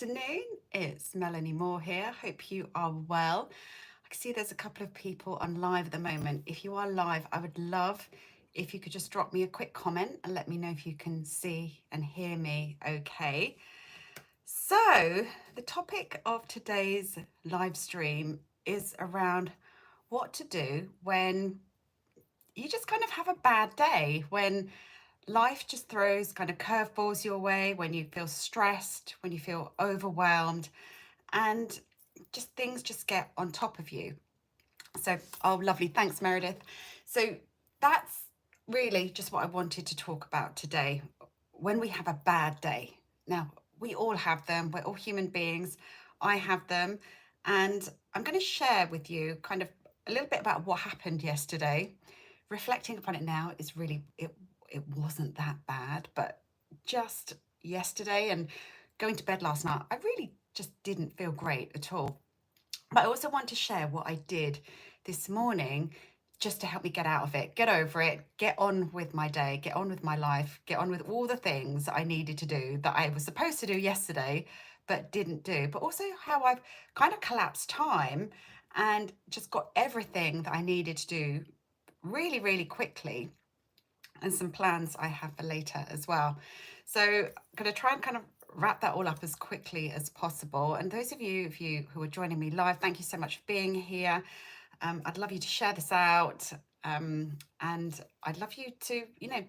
Afternoon, it's Melanie Moore here. Hope you are well. I can see there's a couple of people on live at the moment. If you are live, I would love if you could just drop me a quick comment and let me know if you can see and hear me okay. So, the topic of today's live stream is around what to do when you just kind of have a bad day, when life just throws kind of curveballs your way, when you feel stressed, when you feel overwhelmed, and just things just get on top of you. So, oh, lovely. Thanks, Meredith. So, that's really just what I wanted to talk about today. When we have a bad day. Now, we all have them, we're all human beings. I have them. And I'm going to share with you kind of a little bit about what happened yesterday. Reflecting upon it now is really, it wasn't that bad, but just yesterday and going to bed last night, I really just didn't feel great at all. But I also want to share what I did this morning just to help me get out of it, get over it, get on with my day, get on with my life, get on with all the things I needed to do that I was supposed to do yesterday but didn't do. But also how I've kind of collapsed time and just got everything that I needed to do really, really quickly, and some plans I have for later as well. So I'm going to try and kind of wrap that all up as quickly as possible. And those of you who are joining me live, thank you so much for being here. I'd love you to share this out. And I'd love you to,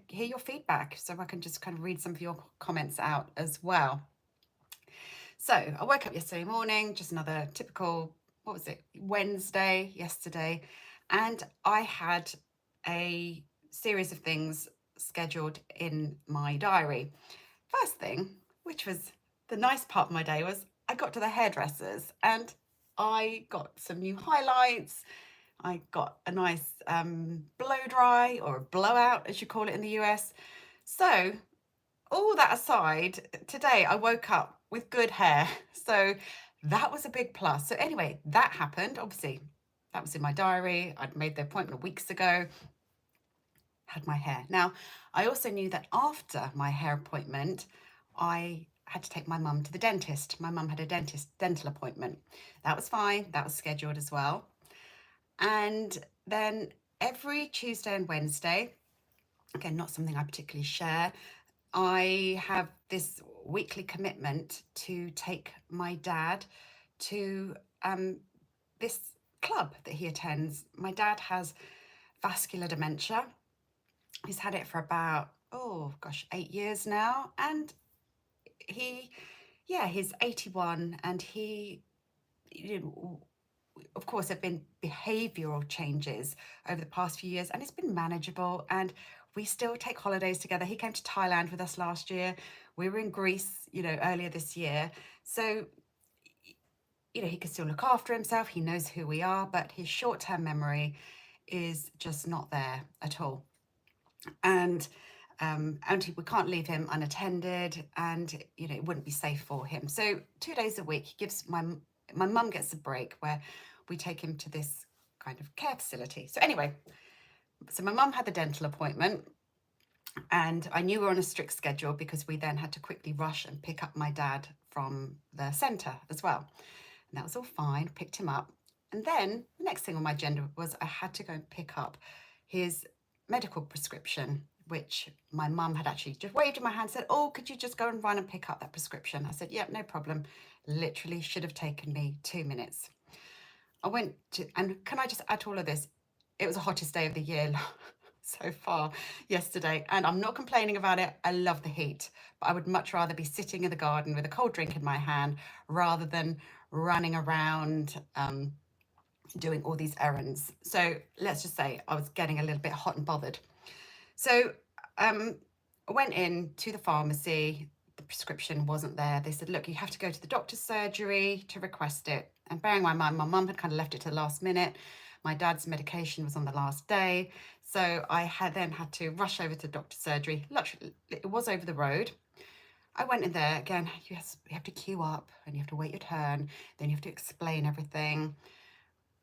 hear your feedback so I can just kind of read some of your comments out as well. So I woke up yesterday morning, just another typical, what was it, Wednesday yesterday. And I had a series of things scheduled in my diary. First thing, which was the nice part of my day, was I got to the hairdressers and I got some new highlights. I got a nice blow dry, or a blowout, as you call it in the US. So, all that aside, today I woke up with good hair. So, that was a big plus. So, anyway, that happened. Obviously, that was in my diary. I'd made the appointment weeks ago, had my hair. Now, I also knew that after my hair appointment, I had to take my mum to the dentist. My mum had a dental appointment. That was fine. That was scheduled as well. And then every Tuesday and Wednesday, again, not something I particularly share, I have this weekly commitment to take my dad to this club that he attends. My dad has vascular dementia. He's had it for about, oh gosh, 8 years now. And he's 81, and he, you know, of course, there have been behavioural changes over the past few years, and it's been manageable. And we still take holidays together. He came to Thailand with us last year. We were in Greece, earlier this year. So, he can still look after himself. He knows who we are, but his short-term memory is just not there at all. And we can't leave him unattended, and it wouldn't be safe for him. So 2 days a week, he gives my mum gets a break where we take him to this kind of care facility. So anyway, so my mum had the dental appointment, and I knew we were on a strict schedule because we then had to quickly rush and pick up my dad from the centre as well. And that was all fine, picked him up. And then the next thing on my agenda was I had to go and pick up his medical prescription, which my mum had actually just waved in my hand, said, oh, could you just go and run and pick up that prescription? I said, yep, no problem. Literally should have taken me 2 minutes. I went to, and can I just add to all of this? It was the hottest day of the year so far yesterday, and I'm not complaining about it. I love the heat, but I would much rather be sitting in the garden with a cold drink in my hand rather than running around doing all these errands. So let's just say I was getting a little bit hot and bothered. So I went in to the pharmacy. The prescription wasn't there. They said, look, you have to go to the doctor's surgery to request it. And bearing in mind, my mum had kind of left it to the last minute. My dad's medication was on the last day. So I had to rush over to the doctor's surgery. Literally, it was over the road. I went in there again. You have to queue up and you have to wait your turn. Then you have to explain everything.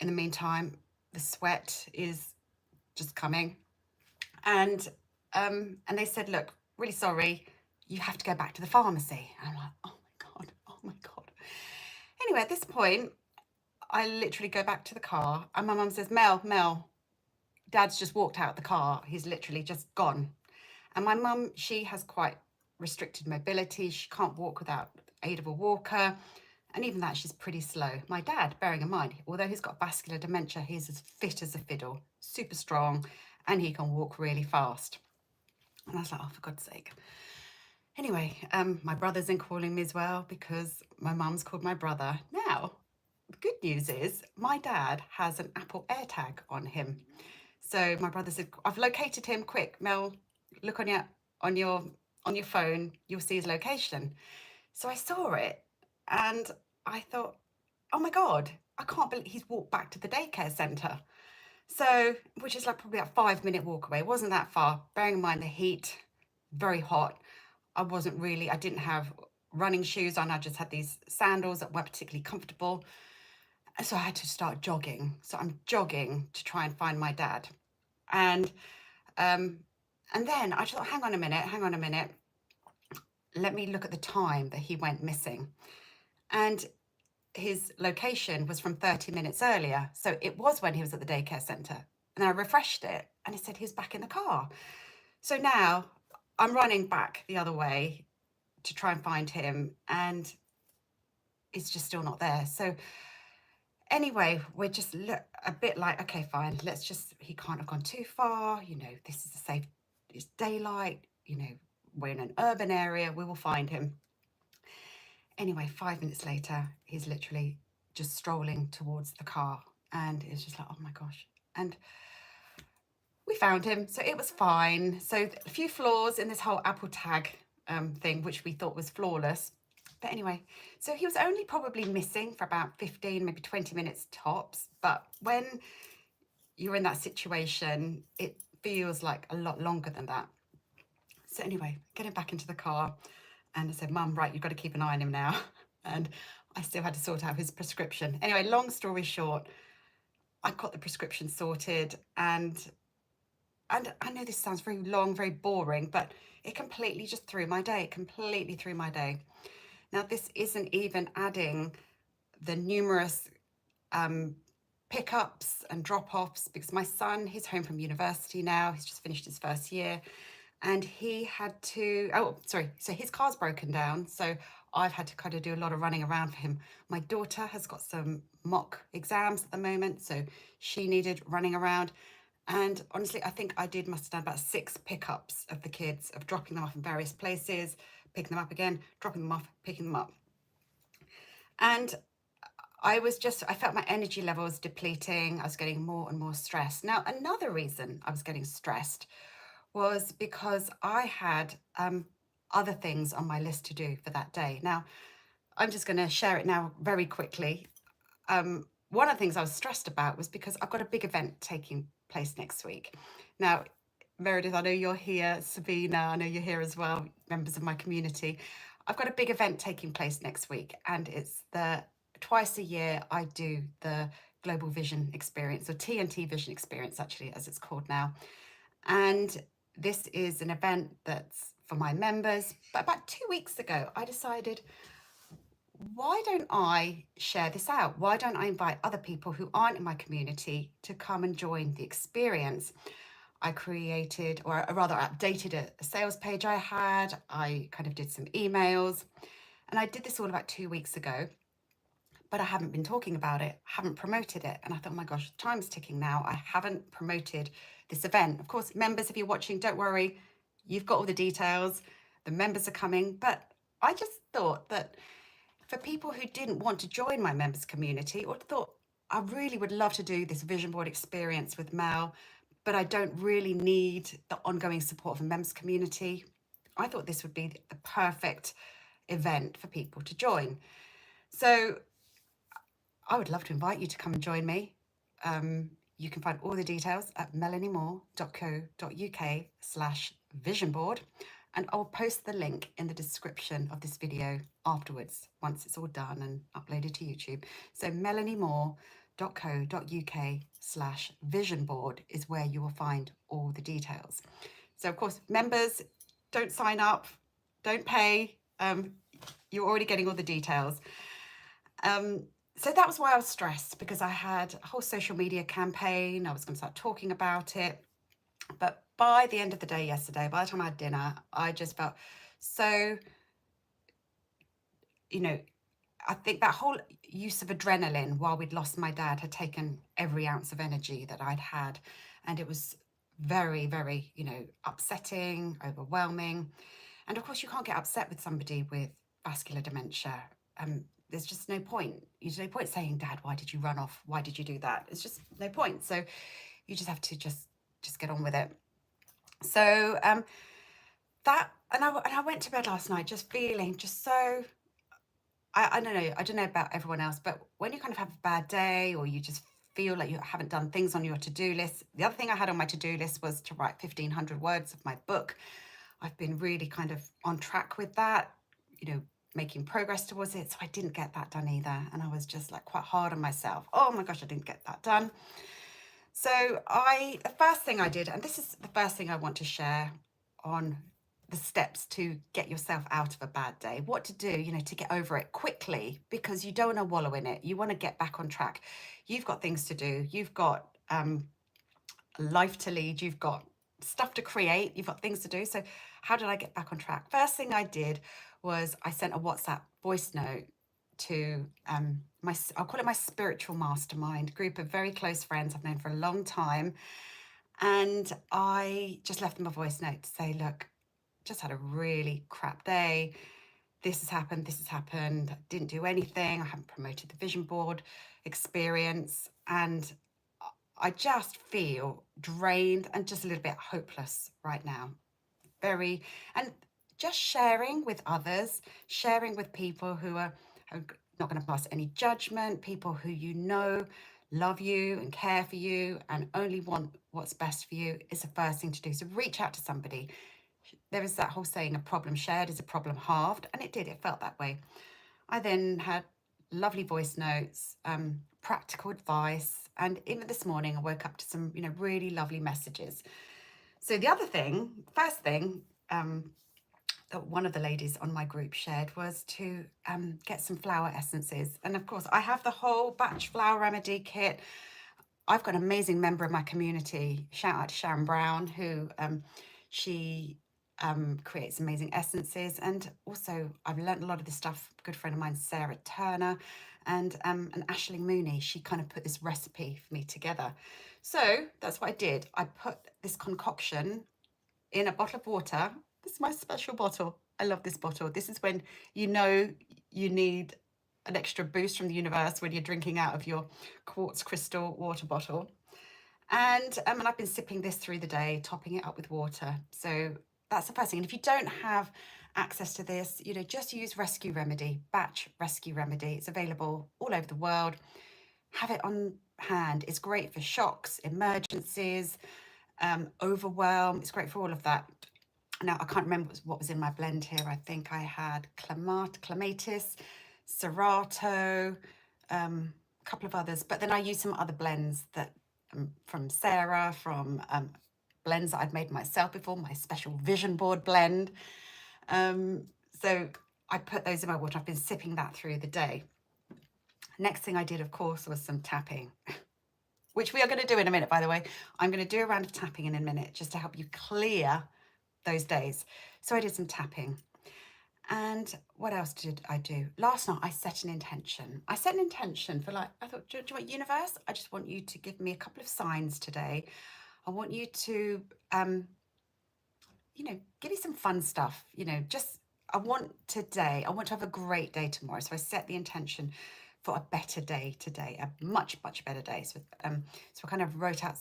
In the meantime, the sweat is just coming. And they said, look, really sorry, you have to go back to the pharmacy. And I'm like, oh my God, anyway, at this point, I literally go back to the car and my mum says, Mel, Dad's just walked out the car. He's literally just gone. And my mum, she has quite restricted mobility. She can't walk without aid of a walker. And even that, she's pretty slow. My dad, bearing in mind, although he's got vascular dementia, he's as fit as a fiddle, super strong, and he can walk really fast. And I was like, oh, for God's sake. Anyway, my brother's in calling me as well because my mum's called my brother. Now, the good news is my dad has an Apple AirTag on him. So my brother said, I've located him, quick, Mel, look on your phone, you'll see his location. So I saw it and I thought, oh my God, I can't believe he's walked back to the daycare centre. So, which is like probably a 5-minute walk away. It wasn't that far, bearing in mind the heat, very hot. I didn't have running shoes on. I just had these sandals that weren't particularly comfortable. So I had to start jogging. So I'm jogging to try and find my dad. And then I thought, hang on a minute. Let me look at the time that he went missing. And his location was from 30 minutes earlier. So it was when he was at the daycare centre. And I refreshed it and it said he was back in the car. So now I'm running back the other way to try and find him and it's just still not there. So anyway, we're just a bit like, okay, fine, he can't have gone too far. This is it's daylight, we're in an urban area, we will find him. Anyway, 5 minutes later, he's literally just strolling towards the car and it's just like, oh my gosh. And we found him, so it was fine. So a few flaws in this whole Apple tag thing, which we thought was flawless. But anyway, so he was only probably missing for about 15, maybe 20 minutes tops. But when you're in that situation, it feels like a lot longer than that. So anyway, getting back into the car and I said, Mum, right, you've got to keep an eye on him now. And I still had to sort out his prescription. Anyway, long story short, I got the prescription sorted and I know this sounds very long, very boring, but it completely just threw my day, Now, this isn't even adding the numerous pickups and drop-offs because my son, he's home from university now. He's just finished his first year and he had to, so his car's broken down. So I've had to kind of do a lot of running around for him. My daughter has got some mock exams at the moment, so she needed running around. And honestly, I think I must have done about 6 pickups of the kids, of dropping them off in various places, picking them up again, dropping them off, picking them up. And I felt my energy levels depleting. I was getting more and more stressed. Now, another reason I was getting stressed was because I had other things on my list to do for that day. Now, I'm just going to share it now very quickly. One of the things I was stressed about was because I've got a big event taking place next week. Now, Meredith, I know you're here. Sabina, I know you're here as well, members of my community. I've got a big event taking place next week, and it's twice a year I do the Global Vision Experience, or TNT Vision Experience, actually, as it's called now. And this is an event that's for my members. But about 2 weeks ago, I decided, why don't I share this out? Why don't I invite other people who aren't in my community to come and join the experience? I created, or rather updated a sales page I had. I kind of did some emails and I did this all about 2 weeks ago, but I haven't been talking about it, haven't promoted it. And I thought, oh my gosh, time's ticking now. I haven't promoted this event. Of course, members, if you're watching, don't worry, you've got all the details. The members are coming, but I just thought that for people who didn't want to join my members community or thought, I really would love to do this vision board experience with Mel, but I don't really need the ongoing support of a members community, I thought this would be the perfect event for people to join. So I would love to invite you to come and join me. You can find all the details at melaniemoore.co.uk/visionboard. And I'll post the link in the description of this video afterwards, once it's all done and uploaded to YouTube. So melaniemoore.co.uk/visionboard is where you will find all the details. So of course, members, don't sign up, don't pay. You're already getting all the details. So that was why I was stressed, because I had a whole social media campaign. I was going to start talking about it. But by the end of the day yesterday, by the time I had dinner, I just felt so, you know, I think that whole use of adrenaline while we'd lost my dad had taken every ounce of energy that I'd had. And it was very, very, upsetting, overwhelming. And of course, you can't get upset with somebody with vascular dementia. There's just no point. There's no point saying, "Dad, why did you run off? Why did you do that?" It's just no point. So you just have to just get on with it. So I went to bed last night just feeling just so. I don't know. I don't know about everyone else, but when you kind of have a bad day, or you just feel like you haven't done things on your to-do list. The other thing I had on my to-do list was to write 1,500 words of my book. I've been really kind of on track with that, making progress towards it. So I didn't get that done either. And I was just like quite hard on myself. Oh my gosh, I didn't get that done. So the first thing I did, and this is the first thing I want to share on the steps to get yourself out of a bad day, what to do, to get over it quickly, because you don't want to wallow in it. You want to get back on track. You've got things to do. You've got life to lead. You've got stuff to create. You've got things to do. So how did I get back on track? First thing I did was I sent a WhatsApp voice note to I'll call it my spiritual mastermind group of very close friends I've known for a long time. And I just left them a voice note to say, look, just had a really crap day. This has happened. Didn't do anything. I haven't promoted the vision board experience. And I just feel drained and just a little bit hopeless right now. And just sharing with others, sharing with people who are not going to pass any judgment, people who love you and care for you and only want what's best for you is the first thing to do. So reach out to somebody. There is that whole saying, a problem shared is a problem halved, and it felt that way. I then had lovely voice notes, practical advice, and even this morning I woke up to some, really lovely messages. So first thing that one of the ladies on my group shared was to get some flower essences. And of course, I have the whole batch flower remedy kit. I've got an amazing member of my community. Shout out to Sharon Brown, who she creates amazing essences. And also, I've learned a lot of this stuff. A good friend of mine, Sarah Turner, and Aisling Mooney, she kind of put this recipe for me together. So that's what I did. I put this concoction in a bottle of water. This is my special bottle. I love this bottle. This is when you need an extra boost from the universe, when you're drinking out of your quartz crystal water bottle. And I've been sipping this through the day, topping it up with water. So that's the first thing. And if you don't have access to this, just use Rescue Remedy, Batch Rescue Remedy. It's available all over the world. Have it on hand. It's great for shocks, emergencies, overwhelm. It's great for all of that. Now, I can't remember what was in my blend here. I think I had clematis, Serato, a couple of others. But then I used some other blends that from Sarah, from blends that I'd made myself before, my special vision board blend. So I put those in my water. I've been sipping that through the day. Next thing I did, of course, was some tapping, which we are going to do in a minute, by the way. I'm going to do a round of tapping in a minute just to help you clear those days. So I did some tapping. And what else did I do? Last night I set an intention. I set an intention for I thought, do you want, universe? I just want you to give me a couple of signs today. I want you to, give me some fun stuff. I want to have a great day tomorrow. So I set the intention for a better day today, a much, much better day. So I kind of wrote out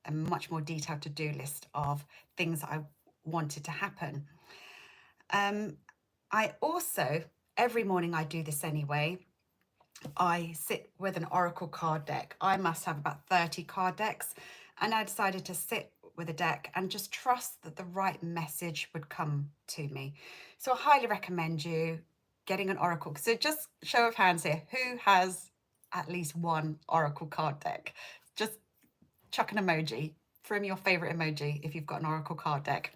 a much more detailed to-do list of things that I wanted to happen. I also, every morning I do this anyway, I sit with an oracle card deck. I must have about 30 card decks, and I decided to sit with a deck and just trust that the right message would come to me. So I highly recommend you getting an oracle. So just show of hands here, who has at least one oracle card deck? Just chuck an emoji, throw me your favorite emoji if you've got an oracle card deck.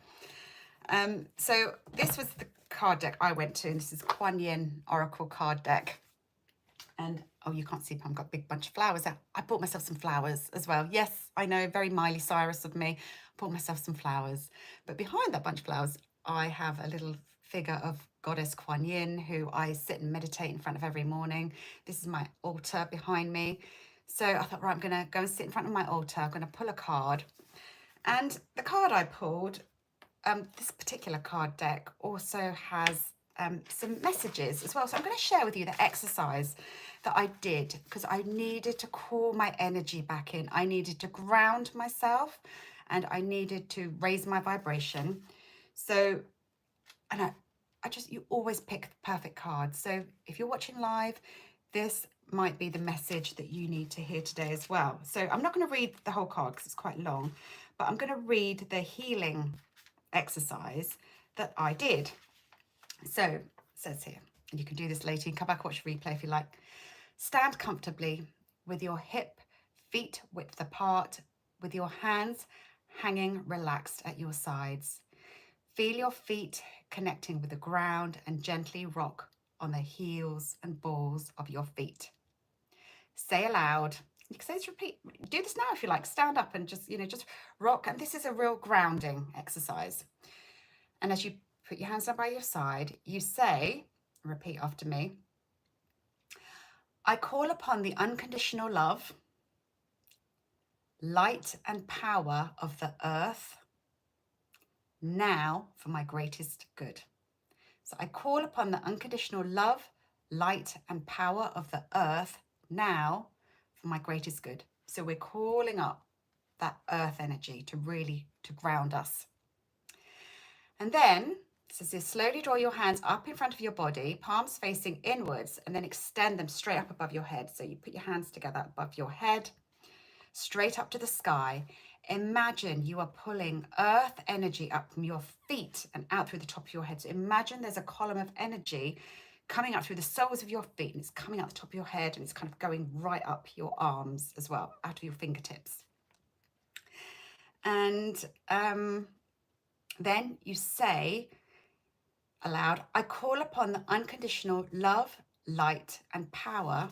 So this was the card deck I went to, and this is Kuan Yin Oracle card deck. And oh, you can't see, but I've got a big bunch of flowers out. I bought myself some flowers as well. Yes, I know, very Miley Cyrus of me. Bought myself some flowers. But behind that bunch of flowers, I have a little figure of Goddess Kuan Yin, who I sit and meditate in front of every morning. This is my altar behind me. So I thought, right, I'm going to go and sit in front of my altar. I'm going to pull a card. And the card I pulled, this particular card deck also has some messages as well. So I'm going to share with you the exercise that I did because I needed to call my energy back in. I needed to ground myself and I needed to raise my vibration. So, and you always pick the perfect card. So if you're watching live, this might be the message that you need to hear today as well. So I'm not going to read the whole card because it's quite long, but I'm going to read the healing exercise that I did. So it says here, and you can do this later, you can come back and watch the replay if you like. Stand comfortably with your feet width apart, with your hands hanging relaxed at your sides. Feel your feet connecting with the ground and gently rock on the heels and balls of your feet. Say aloud, you can say this, repeat, do this now if you like, stand up and just rock. And this is a real grounding exercise. And as you put your hands down by your side, you say, repeat after me, I call upon the unconditional love, light and power of the earth now for my greatest good. So I call upon the unconditional love, light and power of the earth now for my greatest good. So we're calling up that earth energy to ground us. And then, so slowly draw your hands up in front of your body, palms facing inwards, and then extend them straight up above your head. So you put your hands together above your head, straight up to the sky. Imagine you are pulling earth energy up from your feet and out through the top of your head. So imagine there's a column of energy coming up through the soles of your feet, and it's coming out the top of your head, and it's kind of going right up your arms as well, out of your fingertips. And then you say aloud, I call upon the unconditional love, light, and power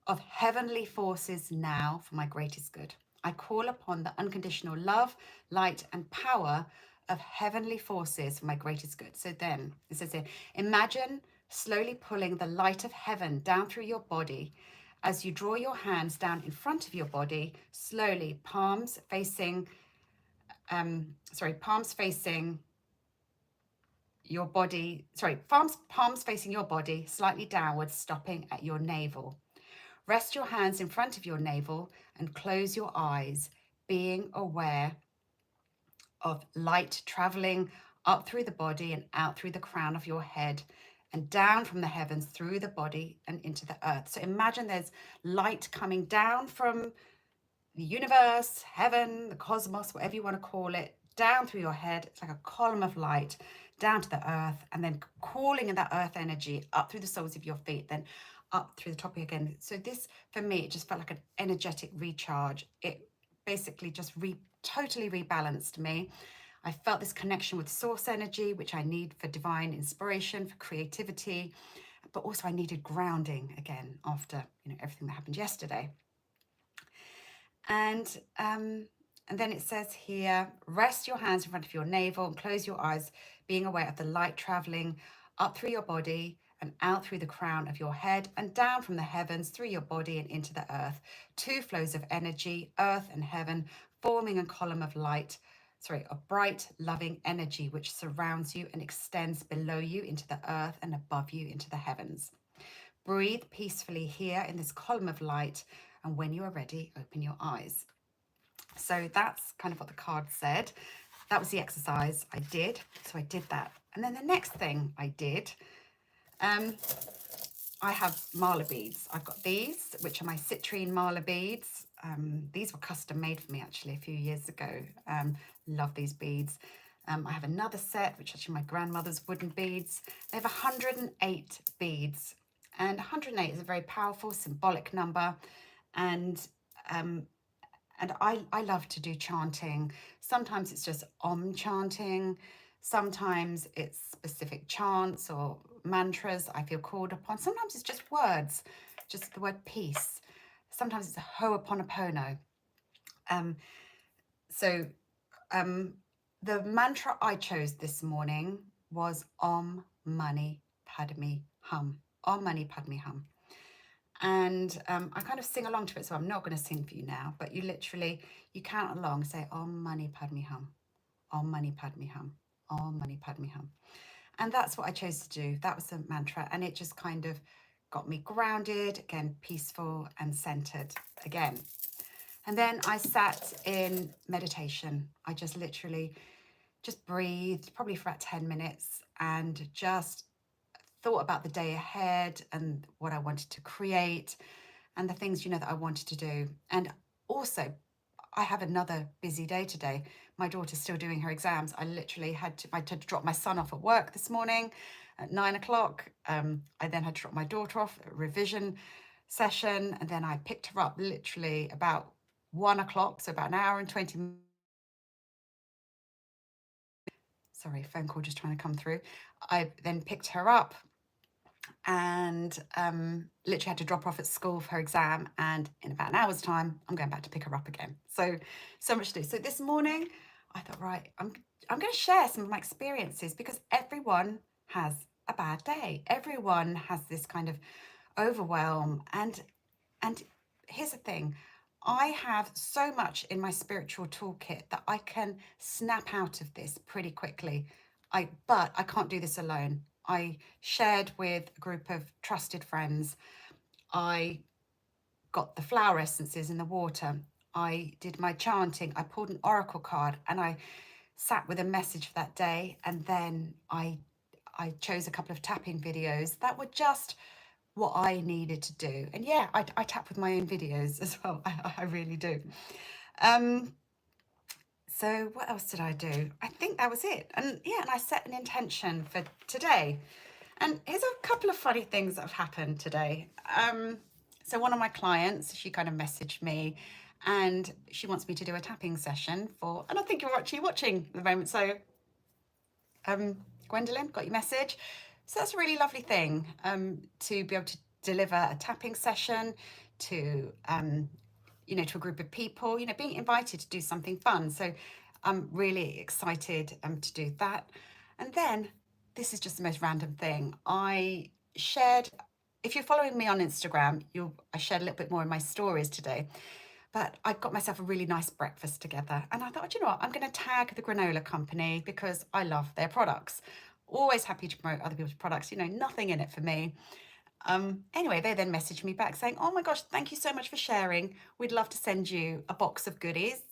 of heavenly forces now for my greatest good. I call upon the unconditional love, light, and power of heavenly forces for my greatest good. So then it says here, imagine slowly pulling the light of heaven down through your body as you draw your hands down in front of your body, slowly, palms facing your body, palms facing your body, slightly downwards, stopping at your navel. Rest your hands in front of your navel and close your eyes, being aware of light traveling up through the body and out through the crown of your head and down from the heavens through the body and into the earth. So imagine there's light coming down from the universe, heaven, the cosmos, whatever you want to call it, down through your head. It's like a column of light down to the earth, and then calling in that earth energy up through the soles of your feet, then up through the top of you again. So this, for me, it just felt like an energetic recharge. It basically just totally rebalanced me. I felt this connection with source energy, which I need for divine inspiration, for creativity, but also I needed grounding again after everything that happened yesterday. And then it says here, rest your hands in front of your navel and close your eyes, being aware of the light traveling up through your body and out through the crown of your head and down from the heavens through your body and into the earth. Two flows of energy, earth and heaven, forming a column of light, of bright, loving energy which surrounds you and extends below you into the earth and above you into the heavens. Breathe peacefully here in this column of light, and when you are ready, open your eyes. So that's kind of what the card said. That was the exercise I did. So I did that. And then the next thing I did, I have mala beads. I've got these, which are my citrine mala beads. These were custom made for me actually a few years ago. Love these beads. I have another set, which is actually my grandmother's wooden beads. They have 108 beads. And 108 is a very powerful, symbolic number. And I love to do chanting. Sometimes it's just Om chanting. Sometimes it's specific chants or mantras I feel called upon. Sometimes it's just words, just the word peace. Sometimes it's a ho'oponopono. So the mantra I chose this morning was Om Mani Padme Hum. Om Mani Padme Hum. And I kind of sing along to it, so I'm not going to sing for you now, but you count along, say Om Mani Padme Hum, Om Mani Padme Hum, Om Mani Padme Hum. And that's what I chose to do. That was the mantra, and it just kind of got me grounded, again, peaceful and centered again. And then I sat in meditation. I just literally just breathed, probably for about 10 minutes, and just thought about the day ahead and what I wanted to create and the things, that I wanted to do. And also, I have another busy day today. My daughter's still doing her exams. I had to drop my son off at work this morning at 9 o'clock. I then had to drop my daughter off at a revision session, and then I picked her up literally about 1 o'clock, so about an hour and 20 minutes. Sorry, phone call just trying to come through. I then picked her up and literally had to drop her off at school for her exam, and in about an hour's time I'm going back to pick her up again. So much to do. So this morning I thought, right, I'm going to share some of my experiences, because everyone has a bad day. Everyone has this kind of overwhelm, and here's the thing. I have so much in my spiritual toolkit that I can snap out of this pretty quickly. But I can't do this alone. I shared with a group of trusted friends. I got the flower essences in the water. I did my chanting. I pulled an oracle card, and I sat with a message for that day. And then I chose a couple of tapping videos that were just what I needed to do. And yeah, I tap with my own videos as well. I really do. So what else did I do? I think that was it. And yeah, and I set an intention for today. And here's a couple of funny things that have happened today. So one of my clients, she kind of messaged me, and she wants me to do a tapping session and I think you're actually watching at the moment. So Gwendolyn, got your message. So that's a really lovely thing, to be able to deliver a tapping session to to a group of people, being invited to do something fun. So I'm really excited to do that. And then this is just the most random thing. I shared, if you're following me on Instagram, I shared a little bit more in my stories today. But I got myself a really nice breakfast together, and I thought, you know what, I'm going to tag the granola company because I love their products. Always happy to promote other people's products, nothing in it for me. Anyway, they then messaged me back saying, oh my gosh, thank you so much for sharing. We'd love to send you a box of goodies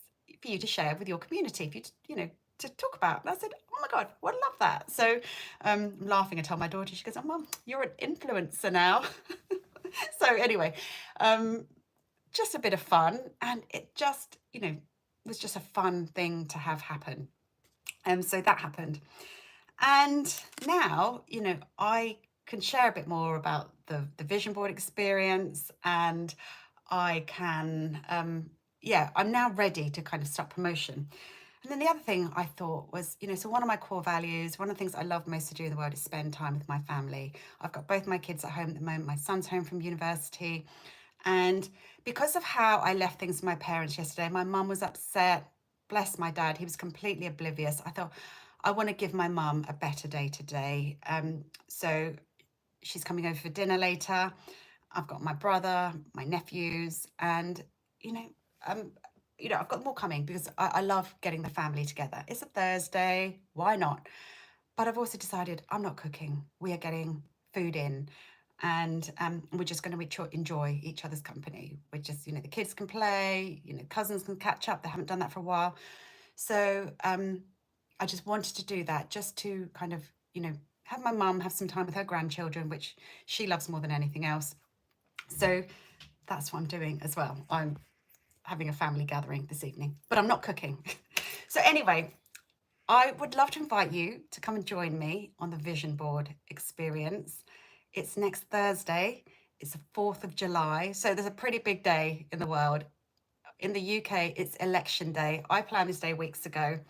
for you to share with your community, for you to talk about. And I said, oh my God, well, I love that. So I'm laughing. I tell my daughter, she goes, oh, Mum, you're an influencer now. So anyway, just a bit of fun, and it just, was just a fun thing to have happen. So that happened. And now, I can share a bit more about the vision board experience, and I can, I'm now ready to kind of start promotion. And then the other thing I thought was, so one of my core values, one of the things I love most to do in the world is spend time with my family. I've got both my kids at home at the moment. My son's home from university. And because of how I left things with my parents yesterday, my mum was upset. Bless my dad, he was completely oblivious. I thought, I want to give my mum a better day today. So she's coming over for dinner later. I've got my brother, my nephews, and I've got more coming because I love getting the family together. It's a Thursday, why not? But I've also decided I'm not cooking. We are getting food in, and we're just going to enjoy each other's company. We're just, the kids can play, cousins can catch up. They haven't done that for a while. So I just wanted to do that, just to kind of, have my mum have some time with her grandchildren, which she loves more than anything else. So that's what I'm doing as well. I'm having a family gathering this evening, but I'm not cooking. So anyway, I would love to invite you to come and join me on the vision board experience. It's next Thursday. It's the 4th of July. So there's a pretty big day in the world. In the UK, it's election day. I planned this day weeks ago.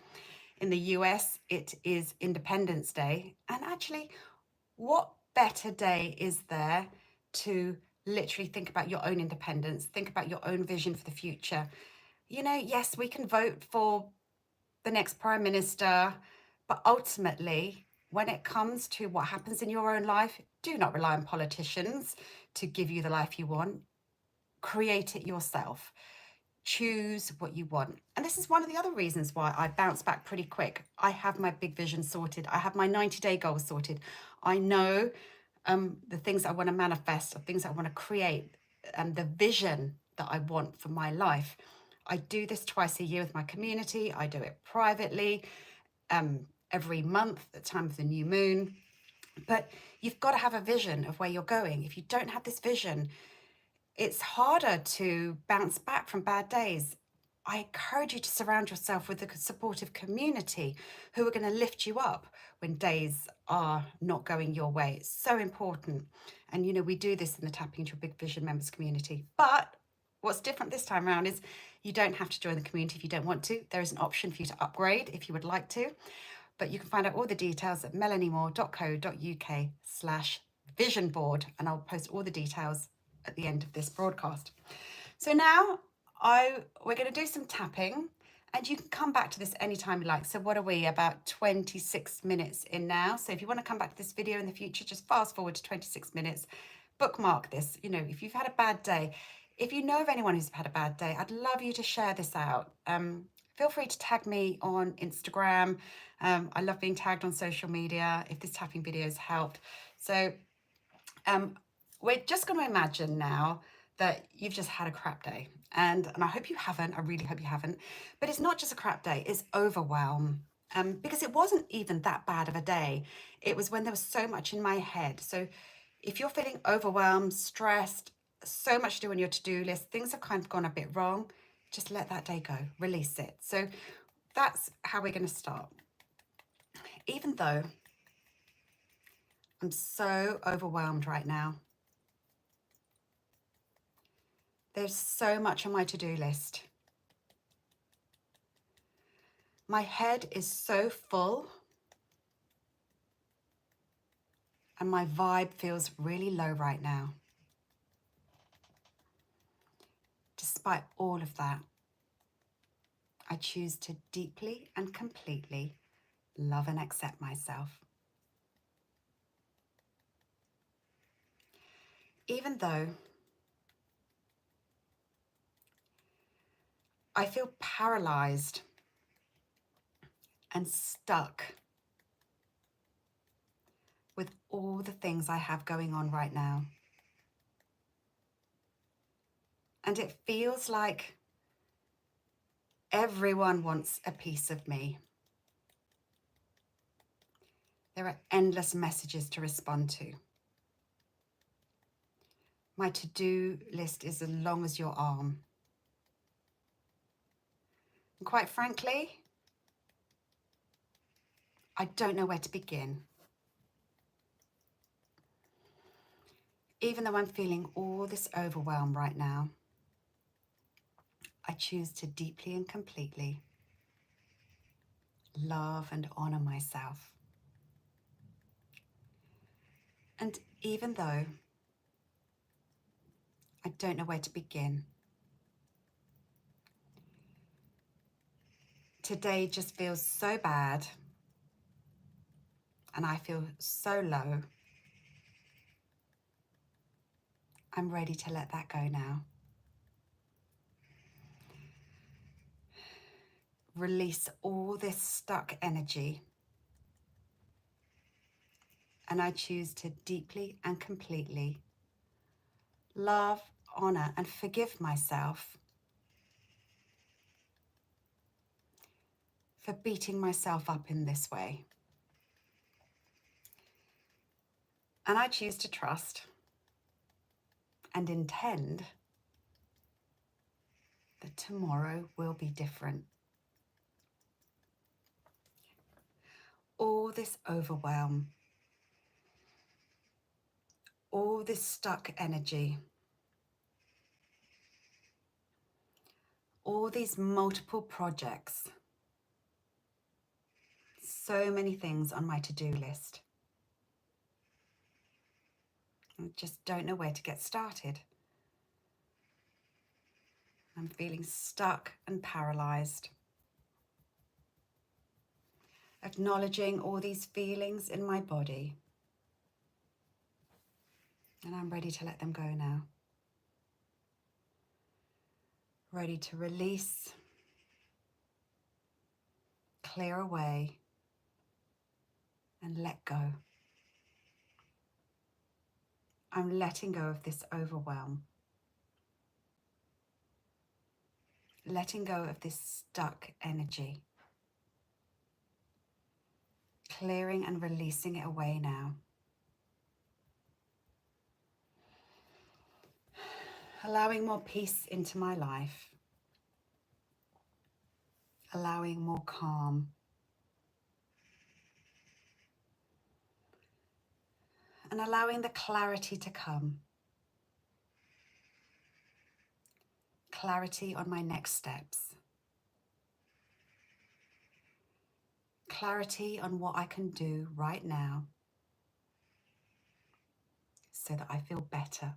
In the US, it is Independence Day. And actually, what better day is there to literally think about your own independence, think about your own vision for the future? You know, yes, we can vote for the next prime minister, but ultimately, when it comes to what happens in your own life, do not rely on politicians to give you the life you want. Create it yourself. Choose what you want. And this is one of the other reasons why I bounce back pretty quick. I have my big vision sorted. I have my 90-day goals sorted. I know the things I want to manifest, the things I want to create, and the vision that I want for my life. I do this twice a year with my community. I do it privately, every month, the time of the new moon. But you've got to have a vision of where you're going. If you don't have this vision, it's harder to bounce back from bad days. I encourage you to surround yourself with a supportive community who are going to lift you up when days are not going your way. It's so important. And, you know, we do this in the Tapping into Your Big Vision members community. But what's different this time around is you don't have to join the community if you don't want to. There is an option for you to upgrade if you would like to. But you can find out all the details at melaniemoore.co.uk/vision board. And I'll post all the details at the end of this broadcast. So now we're going to do some tapping, and you can come back to this anytime you like. So what are we, about 26 minutes in now? So if you want to come back to this video in the future, just fast forward to 26 minutes, bookmark this. You know, if you've had a bad day, if you know of anyone who's had a bad day, I'd love you to share this out. Feel free to tag me on Instagram. I love being tagged on social media if this tapping video has helped. So we're just going to imagine now that you've just had a crap day. And I hope you haven't. I really hope you haven't. But it's not just a crap day, it's overwhelm. Because it wasn't even that bad of a day. It was when there was so much in my head. So if you're feeling overwhelmed, stressed, so much to do on your to-do list, things have kind of gone a bit wrong, just let that day go, release it. So that's how we're going to start. Even though I'm so overwhelmed right now, there's so much on my to-do list. My head is so full and my vibe feels really low right now. Despite all of that, I choose to deeply and completely love and accept myself. Even though I feel paralyzed and stuck with all the things I have going on right now. And it feels like everyone wants a piece of me. There are endless messages to respond to. My to-do list is as long as your arm. And quite frankly, I don't know where to begin. Even though I'm feeling all this overwhelm right now, I choose to deeply and completely love and honor myself. And even though I don't know where to begin, today just feels so bad and I feel so low. I'm ready to let that go now. Release all this stuck energy. And I choose to deeply and completely love, honor, and forgive myself for beating myself up in this way. And I choose to trust and intend that tomorrow will be different. All this overwhelm, all this stuck energy, all these multiple projects, so many things on my to-do list. I just don't know where to get started. I'm feeling stuck and paralyzed. Acknowledging all these feelings in my body. And I'm ready to let them go now. Ready to release, clear away, and let go. I'm letting go of this overwhelm. Letting go of this stuck energy. Clearing and releasing it away now. Allowing more peace into my life. Allowing more calm. And allowing the clarity to come. Clarity on my next steps. Clarity on what I can do right now so that I feel better.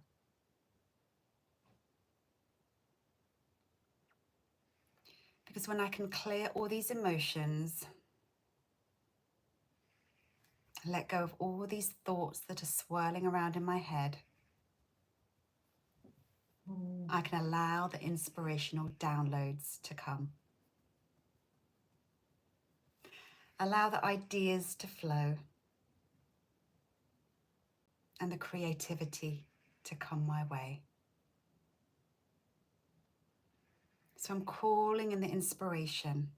Because when I can clear all these emotions, let go of all these thoughts that are swirling around in my head, I can allow the inspirational downloads to come. Allow the ideas to flow and the creativity to come my way. So I'm calling in the inspiration,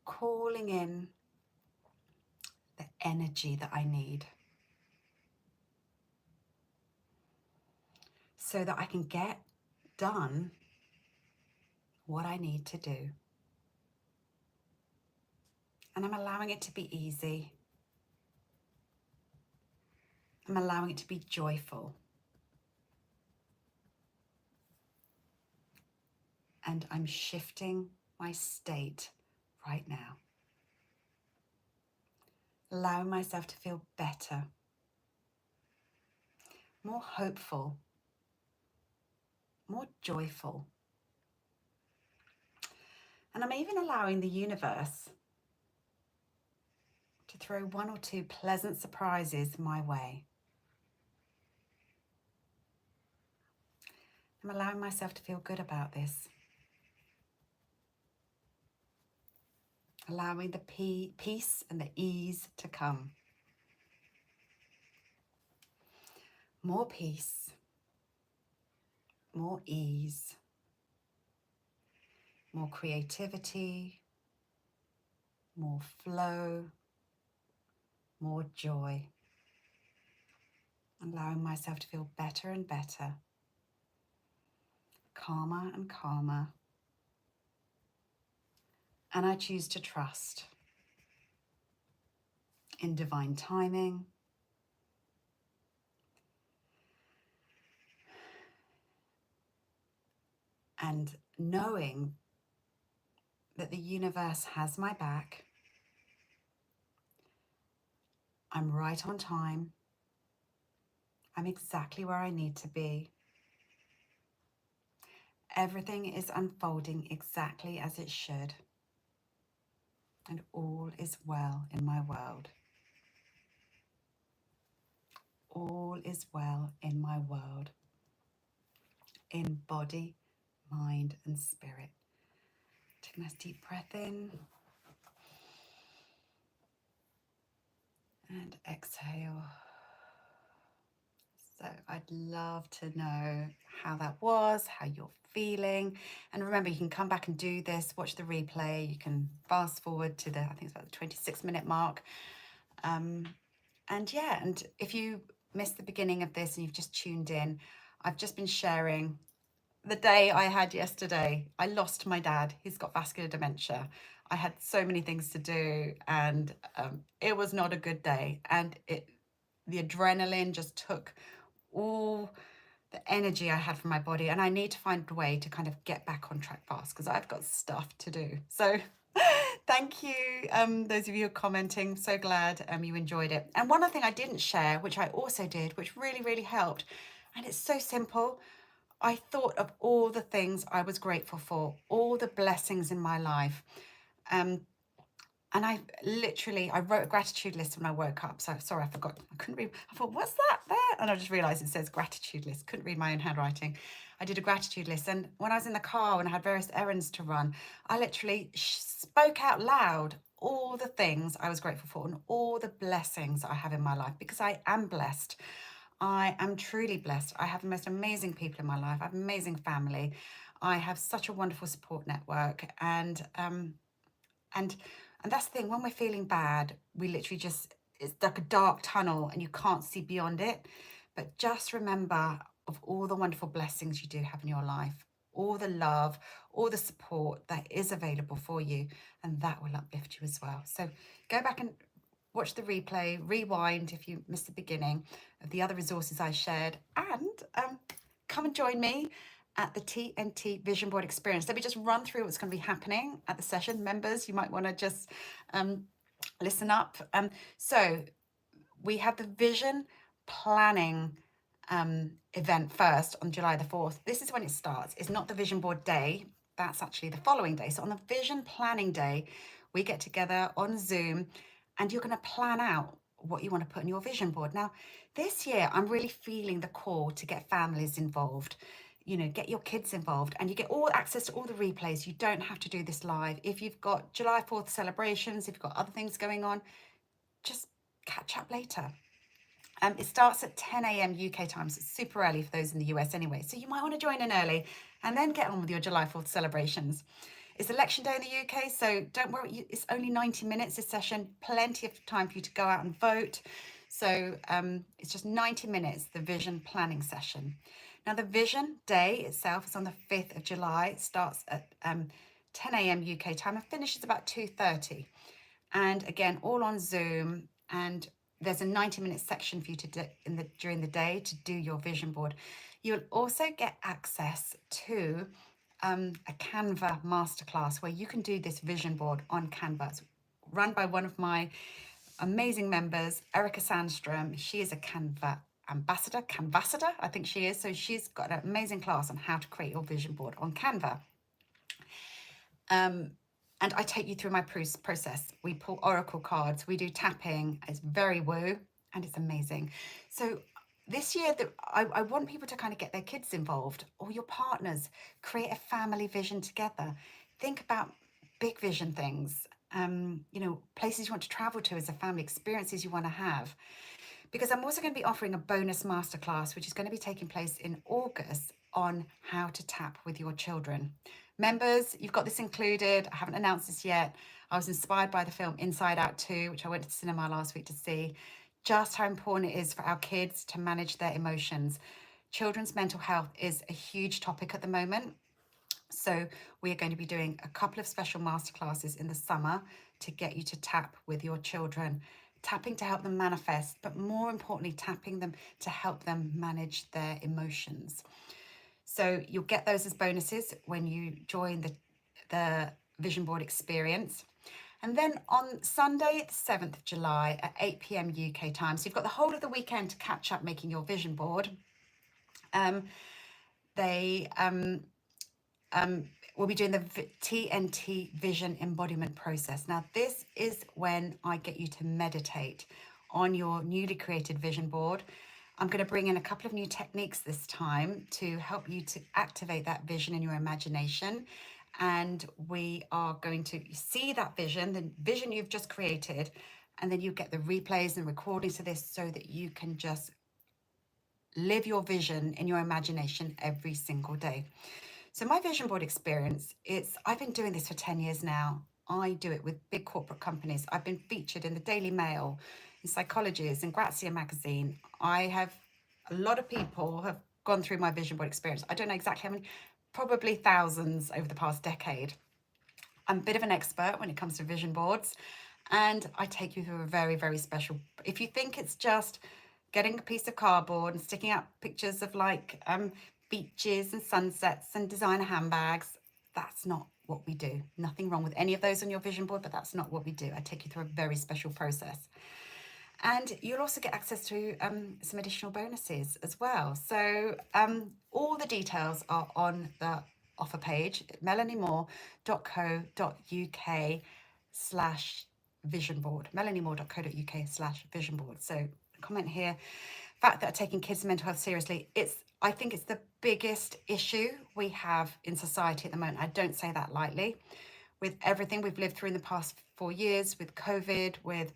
calling in the energy that I need so that I can get done what I need to do. And I'm allowing it to be easy. I'm allowing it to be joyful. And I'm shifting my state right now. Allowing myself to feel better, more hopeful, more joyful. And I'm even allowing the universe to throw one or two pleasant surprises my way. I'm allowing myself to feel good about this. Allowing the peace and the ease to come. More peace, more ease, more creativity, more flow, more joy. Allowing myself to feel better and better, calmer and calmer. And I choose to trust in divine timing, and knowing that the universe has my back. I'm right on time. I'm exactly where I need to be. Everything is unfolding exactly as it should. And all is well in my world. All is well in my world. In body, mind, and spirit. Take a nice deep breath in. And exhale. So I'd love to know how that was, how you're feeling. And remember, you can come back and do this, watch the replay. You can fast forward to I think it's about the 26-minute mark. And yeah, and if you missed the beginning of this and you've just tuned in, I've just been sharing the day I had yesterday. I lost my dad. He's got vascular dementia. I had so many things to do, and it was not a good day. And the adrenaline just took all the energy I had from my body, and I need to find a way to kind of get back on track fast because I've got stuff to do. So Thank you, those of you who are commenting. So glad you enjoyed it. And one other thing I didn't share, which I also did, which really, really helped, and it's so simple. I thought of all the things I was grateful for, all the blessings in my life. Um, and I wrote a gratitude list when I woke up. So sorry, I forgot. I couldn't read. I thought, what's that there? And I just realized it says gratitude list. Couldn't read my own handwriting. I did a gratitude list. And when I was in the car, when I had various errands to run, I literally spoke out loud all the things I was grateful for and all the blessings I have in my life, because I am blessed. I am truly blessed. I have the most amazing people in my life. I have an amazing family. I have such a wonderful support network. And and that's the thing, when we're feeling bad, we literally just, it's like a dark tunnel and you can't see beyond it. But just remember of all the wonderful blessings you do have in your life, all the love, all the support that is available for you, and that will uplift you as well. So go back and watch the replay, rewind if you missed the beginning of the other resources I shared, and come and join me at the TNT Vision Board Experience. Let me just run through what's going to be happening at the session. Members, you might want to just listen up. So we have the vision planning event first on July the 4th. This is when it starts. It's not the vision board day. That's actually the following day. So on the vision planning day, we get together on Zoom and you're going to plan out what you want to put in your vision board. Now, this year, I'm really feeling the call to get families involved. You know, get your kids involved, and you get all access to all the replays. You don't have to do this live. If you've got July 4th celebrations, if you've got other things going on, just catch up later. It starts at 10 a.m. UK time, so it's super early for those in the US anyway. So you might want to join in early and then get on with your July 4th celebrations. It's election day in the UK, so don't worry, it's only 90 minutes this session, plenty of time for you to go out and vote. So it's just 90 minutes, the vision planning session. Now the vision day itself is on the 5th of July. It starts at 10 a.m. UK time and finishes about 2:30. And again, all on Zoom, and there's a 90-minute section for you to do during the day to do your vision board. You'll also get access to a Canva masterclass where you can do this vision board on Canva. It's run by one of my amazing members, Erica Sandstrom. She is a Canva Canvassador, I think she is. So she's got an amazing class on how to create your vision board on Canva. And I take you through my process. We pull oracle cards, we do tapping. It's very woo and it's amazing. So this year, I want people to kind of get their kids involved or your partners, create a family vision together. Think about big vision things, you know, places you want to travel to as a family, experiences you want to have. Because I'm also going to be offering a bonus masterclass, which is going to be taking place in August on how to tap with your children. Members, you've got this included. I haven't announced this yet. I was inspired by the film Inside Out 2, which I went to the cinema last week to see. Just how important it is for our kids to manage their emotions. Children's mental health is a huge topic at the moment. So we are going to be doing a couple of special masterclasses in the summer to get you to tap with your children. Tapping to help them manifest, but more importantly, tapping them to help them manage their emotions. So you'll get those as bonuses when you join the vision board experience. And then on Sunday, the 7th of July at 8 p.m. UK time, so you've got the whole of the weekend to catch up making your vision board. We'll be doing the TNT vision embodiment process. Now, this is when I get you to meditate on your newly created vision board. I'm going to bring in a couple of new techniques this time to help you to activate that vision in your imagination. And we are going to see that vision, the vision you've just created, and then you get the replays and recordings of this so that you can just live your vision in your imagination every single day. So my vision board experience, I've been doing this for 10 years now. I do it with big corporate companies. I've been featured in the Daily Mail, in Psychologies, in Grazia magazine. A lot of people have gone through my vision board experience. I don't know exactly how many, probably thousands over the past decade. I'm a bit of an expert when it comes to vision boards, and I take you through a very, very special. If you think it's just getting a piece of cardboard and sticking out pictures of like beaches and sunsets and designer handbags, that's not what we do. Nothing wrong with any of those on your vision board, but that's not what we do. I take you through a very special process. And you'll also get access to some additional bonuses as well. So all the details are on the offer page, melaniemoore.co.uk/vision board, melaniemoore.co.uk/vision board. So comment here, fact that are taking kids' mental health seriously. I think it's the biggest issue we have in society at the moment. I don't say that lightly. With everything we've lived through in the past 4 years, with COVID, with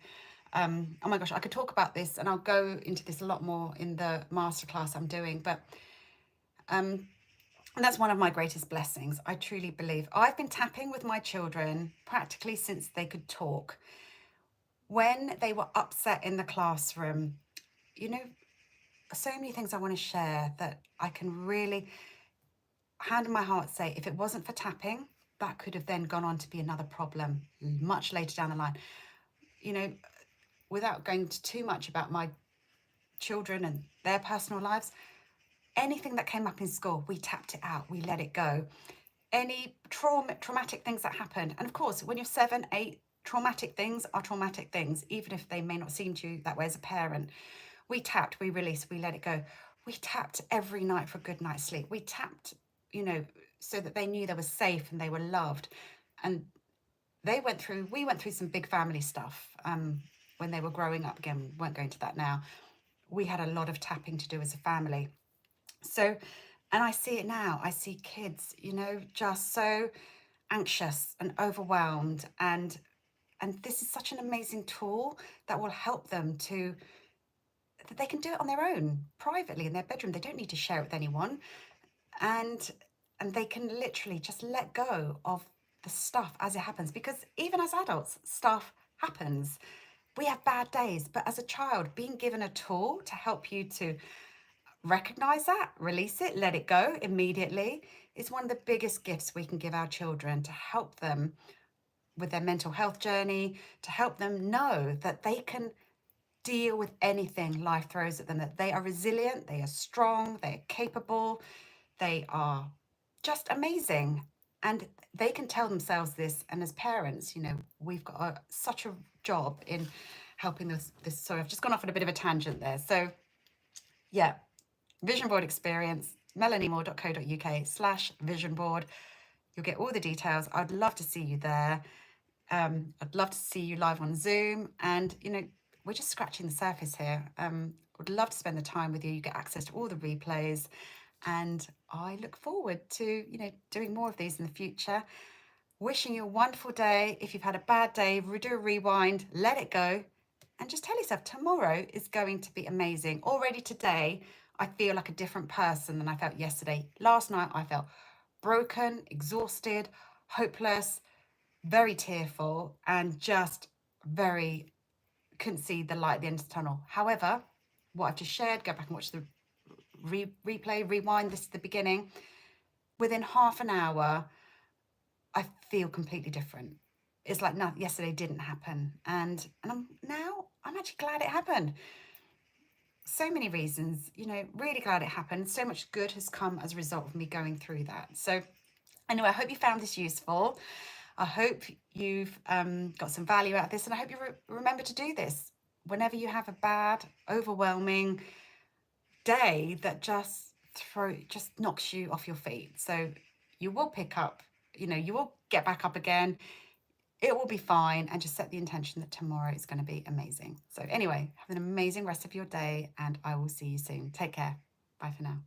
oh my gosh, I could talk about this, and I'll go into this a lot more in the masterclass I'm doing. But and that's one of my greatest blessings. I truly believe I've been tapping with my children practically since they could talk. When they were upset in the classroom, you know, so many things I want to share that I can really, hand in my heart, say if it wasn't for tapping, that could have then gone on to be another problem much later down the line. You know, without going into too much about my children and their personal lives, anything that came up in school, we tapped it out, we let it go. Any traumatic things that happened, and of course, when you're 7, 8, traumatic things are traumatic things, even if they may not seem to you that way as a parent. We tapped, we released, we let it go. We tapped every night for a good night's sleep. We tapped, you know, so that they knew they were safe and they were loved. And we went through some big family stuff when they were growing up. Again, we won't go into that now. We had a lot of tapping to do as a family. So, and I see it now. I see kids, you know, just so anxious and overwhelmed, and this is such an amazing tool that will help them to, that they can do it on their own, privately in their bedroom. They don't need to share it with anyone, and they can literally just let go of the stuff as it happens, because even as adults, stuff happens. We have bad days, but as a child, being given a tool to help you to recognize that, release it, let it go immediately is one of the biggest gifts we can give our children, to help them with their mental health journey, to help them know that they can deal with anything life throws at them, that they are resilient, they are strong, they are capable, they are just amazing. And they can tell themselves this. And as parents, you know, we've got such a job in helping this. Sorry, I've just gone off on a bit of a tangent there. So yeah, vision board experience, melaniemoore.co.uk/vision board. You'll get all the details. I'd love to see you there. I'd love to see you live on Zoom. And, you know, we're just scratching the surface here. Would love to spend the time with you. You get access to all the replays. And I look forward to, you know, doing more of these in the future. Wishing you a wonderful day. If you've had a bad day, do a rewind, let it go, and just tell yourself tomorrow is going to be amazing. Already today, I feel like a different person than I felt yesterday. Last night, I felt broken, exhausted, hopeless, very tearful, and just couldn't see the light at the end of the tunnel. However, what I've just shared, go back and watch the replay, rewind, this is the beginning. Within half an hour, I feel completely different. It's like nothing yesterday didn't happen. And I'm actually glad it happened. So many reasons, you know, really glad it happened. So much good has come as a result of me going through that. So anyway, I hope you found this useful. I hope you've got some value out of this, and I hope you remember to do this whenever you have a bad, overwhelming day that just knocks you off your feet. So you will pick up, you know, you will get back up again. It will be fine, and just set the intention that tomorrow is going to be amazing. So anyway, have an amazing rest of your day, and I will see you soon. Take care. Bye for now.